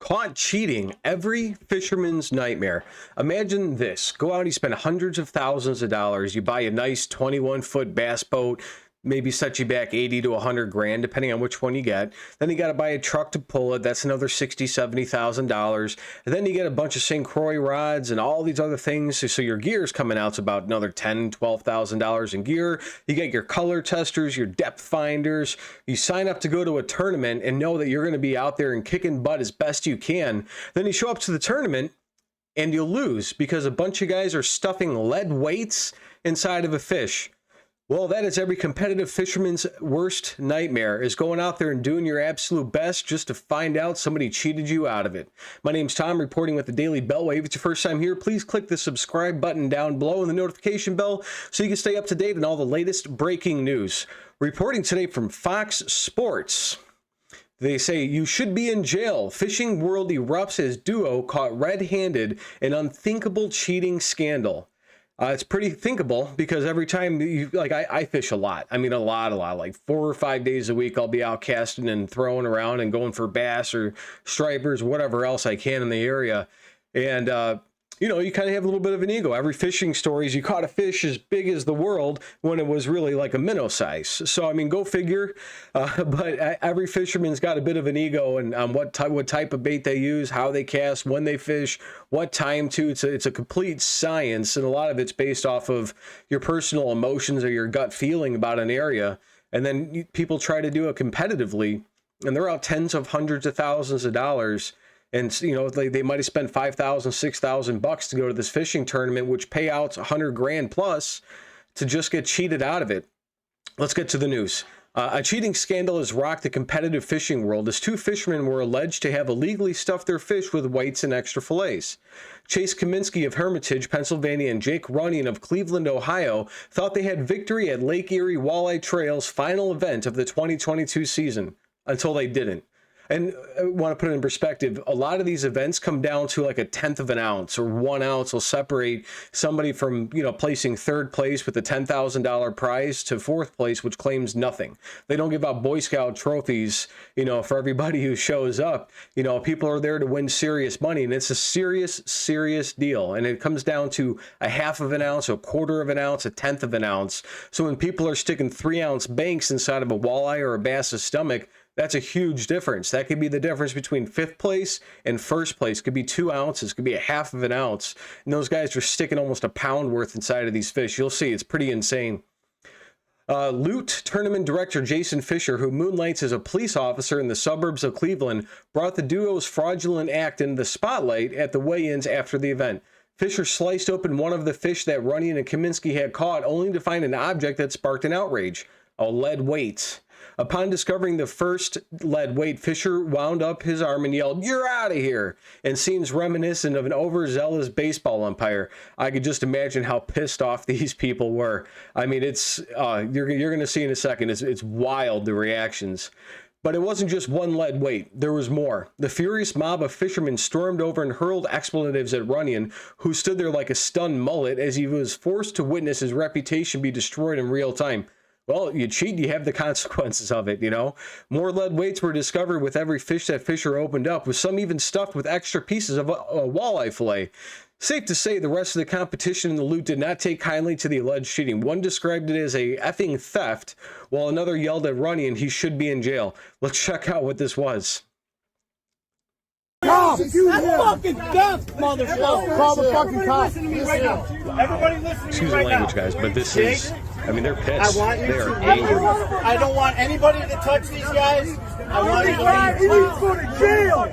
Caught cheating, every fisherman's nightmare. Imagine this. Go out, you spend hundreds of thousands of dollars. You buy a nice 21-foot bass boat, maybe set you back 80 to 100 grand, depending on which one you get. Then you got to buy a truck to pull it. That's another $60,000, $70,000. And then you get a bunch of St. Croix rods and all these other things. So your gear's coming out to about another $10,000, $12,000 in gear. You get your color testers, your depth finders. You sign up to go to a tournament and know that you're going to be out there and kicking butt as best you can. Then you show up to the tournament and you'll lose because a bunch of guys are stuffing lead weights inside of a fish. Well, that is every competitive fisherman's worst nightmare, is going out there and doing your absolute best just to find out somebody cheated you out of it. My name's Tom, reporting with the Daily Beltway. If it's your first time here, please click the subscribe button down below and the notification bell so you can stay up to date on all the latest breaking news. Reporting today from Fox Sports. They say you should be in jail. Fishing world erupts as duo caught red-handed in unthinkable cheating scandal. It's pretty thinkable because every time you, like, I fish a lot. I mean, a lot, like 4 or 5 days a week, I'll be out casting and throwing around and going for bass or stripers, whatever else I can in the area. And, you know, you kind of have a little bit of an ego. Every fishing story is you caught a fish as big as the world when it was really like a minnow size. So, I mean, go figure. But every fisherman's got a bit of an ego and what type of bait they use, how they cast, when they fish, what time to. It's a complete science, and a lot of it's based off of your personal emotions or your gut feeling about an area. And then people try to do it competitively, and they're out tens of hundreds of thousands of dollars. And, you know, they might have spent $5,000, $6,000 to go to this fishing tournament, which payouts 100 grand plus to just get cheated out of it. Let's get to the news. A cheating scandal has rocked the competitive fishing world as two fishermen were alleged to have illegally stuffed their fish with weights and extra fillets. Chase Cominsky of Hermitage, Pennsylvania, and Jake Runyon of Cleveland, Ohio, thought they had victory at Lake Erie Walleye Trail's final event of the 2022 season, until they didn't. And I want to put it in perspective, a lot of these events come down to like a tenth of an ounce or 1 ounce will separate somebody from, you know, placing third place with a $10,000 prize to fourth place, which claims nothing. They don't give out Boy Scout trophies, you know, for everybody who shows up. You know, people are there to win serious money, and it's a serious deal. And it comes down to a half of an ounce, a quarter of an ounce, a tenth of an ounce. So when people are sticking 3-ounce banks inside of a walleye or a bass's stomach, that's a huge difference. That could be the difference between fifth place and first place. Could be 2 ounces, could be a half of an ounce. And those guys are sticking almost a pound worth inside of these fish. You'll see, it's pretty insane. LEWT tournament director Jason Fisher, who moonlights as a police officer in the suburbs of Cleveland, brought the duo's fraudulent act into the spotlight at the weigh-ins after the event. Fisher sliced open one of the fish that Runyon and Cominsky had caught, only to find an object that sparked an outrage: a lead weight. Upon discovering the first lead weight, Fisher wound up his arm and yelled, "You're out of here," and seems reminiscent of an overzealous baseball umpire. I could just imagine how pissed off these people were. I mean, it's you're going to see in a second. It's wild, the reactions. But it wasn't just one lead weight. There was more. The furious mob of fishermen stormed over and hurled expletives at Runyon, who stood there like a stunned mullet as he was forced to witness his reputation be destroyed in real time. Well, you cheat, you have the consequences of it, you know. More lead weights were discovered with every fish that Fisher opened up, with some even stuffed with extra pieces of a walleye fillet. Safe to say the rest of the competition in the LEWT did not take kindly to the alleged cheating. One described it as a effing theft, while another yelled at Runyon he should be in jail. Let's check out what this was. That's fucking theft, motherfucker! Call the fucking cops. Listen to me right now. Everybody listen to me right now. Excuse the language, guys, but this is, I mean, they're pissed. They are angry. angry. I don't want anybody to touch these guys. I want you He needs to go to jail!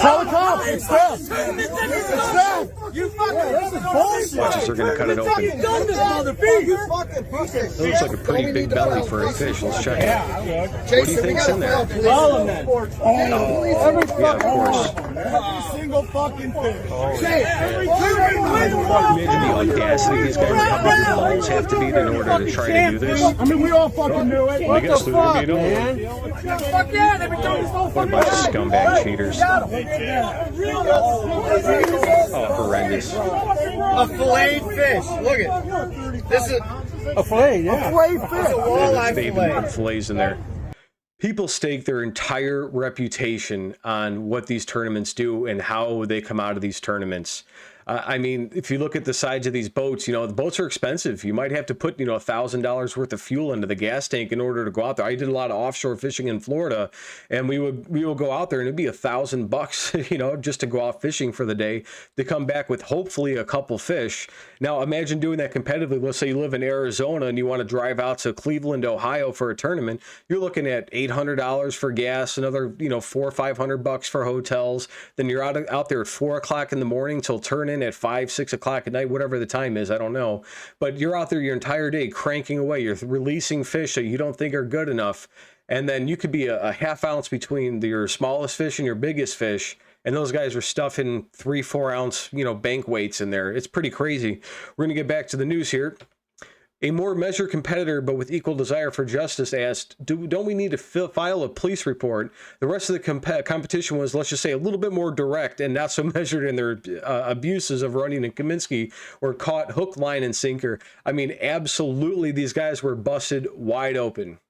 Call the cops! It's theft! It's theft! You fucking this is bullshit! Watch as they're going to cut it open. You done this, motherfucker! It looks like a pretty big belly for a fish. Let's check it out. What do you think's in there? All of them. Yeah, of course. Every single fucking fish. Imagine the audacity these guys, how big the balls have to be in order to try to do this. I mean, we all fucking knew it. What the fuck, man? Fuck yeah, they've been doing this whole What a bunch of scumbag cheaters. Oh, horrendous. A filleted fish. Look at this. Is a fillet, yeah. A fillet fish. It's a walleye They've fillet. even put fillets in there. people stake their entire reputation on what these tournaments do and how they come out of these tournaments. I mean, if you look at the sides of these boats, you know, the boats are expensive. You might have to put, you know, $1,000 worth of fuel into the gas tank in order to go out there. I did a lot of offshore fishing in Florida, and we would go out there and it'd be $1,000, you know, just to go out fishing for the day, to come back with hopefully a couple fish. Now, imagine doing that competitively. Let's say you live in Arizona and you want to drive out to Cleveland, Ohio for a tournament. You're looking at $800 for gas, another, you know, $400 or $500 for hotels. Then you're out there at 4 o'clock in the morning till turn in at 5, 6 o'clock at night, whatever the time is, I don't know. But you're out there your entire day cranking away. You're releasing fish that you don't think are good enough. And then you could be a half ounce between your smallest fish and your biggest fish. And those guys are stuffing 3-4 ounce, you know, bank weights in there. It's pretty crazy. We're going to get back to the news here. A more measured competitor, but with equal desire for justice, asked, don't we need to file a police report? The rest of the competition was, let's just say, a little bit more direct and not so measured in their abuses of Runyon and Cominsky, were caught hook, line, and sinker. I mean, absolutely, these guys were busted wide open.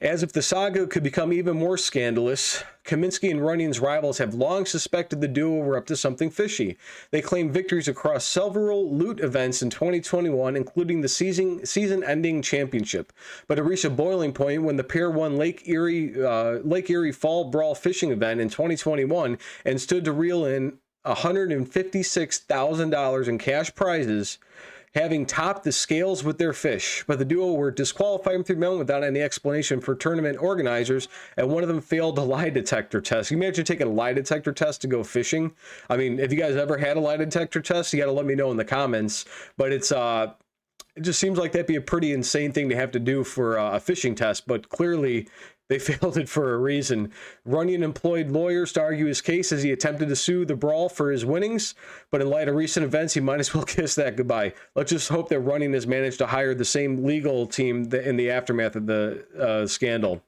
As if the saga could become even more scandalous, Cominsky and Runyon's rivals have long suspected the duo were up to something fishy. They claim victories across several LEWT events in 2021, including the season-ending championship. But it reached a boiling point when the pair won Lake Erie Fall Brawl fishing event in 2021 and stood to reel in $156,000 in cash prizes, having topped the scales with their fish. But the duo were disqualified from 3 men without any explanation for tournament organizers, and one of them failed a lie detector test. Can you imagine taking a lie detector test to go fishing? I mean, if you guys ever had a lie detector test, you got to let me know in the comments. But it just seems like that'd be a pretty insane thing to have to do for a fishing test, but clearly they failed it for a reason. Runyon employed lawyers to argue his case as he attempted to sue the brawl for his winnings, but in light of recent events, he might as well kiss that goodbye. Let's just hope that Runyon has managed to hire the same legal team in the aftermath of the scandal.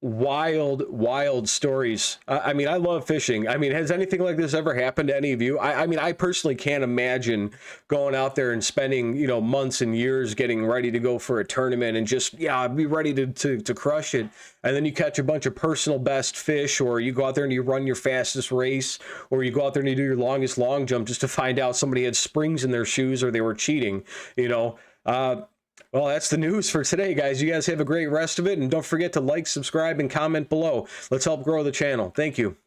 Wild stories. I mean, I love fishing. I mean, has anything like this ever happened to any of you? I mean, I personally can't imagine going out there and spending, you know, months and years getting ready to go for a tournament and just, yeah, be ready to crush it. And then you catch a bunch of personal best fish, or you go out there and you run your fastest race, or you go out there and you do your longest long jump just to find out somebody had springs in their shoes or they were cheating, you know. Well, that's the news for today, guys. You guys have a great rest of it. And don't forget to like, subscribe, and comment below. Let's help grow the channel. Thank you.